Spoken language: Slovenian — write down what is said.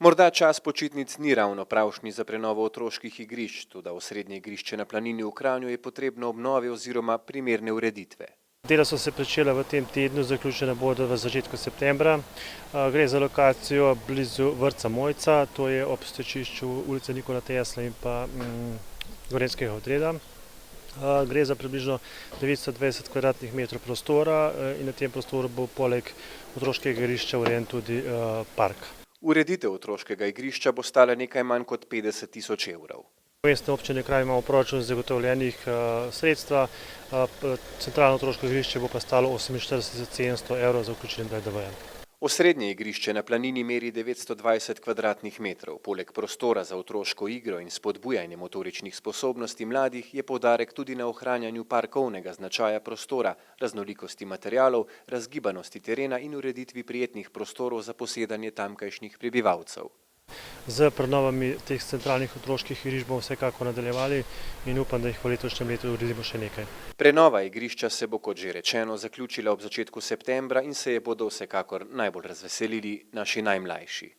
Morda čas počitnic ni ravno pravšnji za prenovo otroških igrišč, toda osrednje igrišče na Planini v Kranju je potrebno obnove oziroma primerne ureditve. Dela so se pričela v tem tednu, zaključena bodo v začetku septembra. Gre za lokacijo blizu vrtca Mojca, to je ob stičišču ulice Nikola Tesla in pa Gorenjskega odreda. Gre za približno 920 kvadratnih metrov prostora in na tem prostoru bo poleg otroškega igrišča urejen tudi park. Ureditev otroškega igrišča bo stala nekaj manj kot 50 tisoč evrov. V Mestni občini Kranj imamo v proračunu zagotovljenih sredstva, centralno otroško igrišče bo pa stalo 48 700 evrov za vključenim DDV-jem. Osrednje igrišče na Planini meri 920 kvadratnih metrov. Poleg prostora za otroško igro in spodbujanje motoričnih sposobnosti mladih je poudarek tudi na ohranjanju parkovnega značaja prostora, raznolikosti materialov, razgibanosti terena in ureditvi prijetnih prostorov za posedanje tamkajšnjih prebivalcev. Z prenovami teh centralnih otroških igrišč bomo vsekakor nadaljevali in upam, da jih v letošnjem letu uredimo še nekaj. Prenova igrišča se bo, kot že rečeno, zaključila ob začetku septembra in se je bodo vsekakor najbolj razveselili naši najmlajši.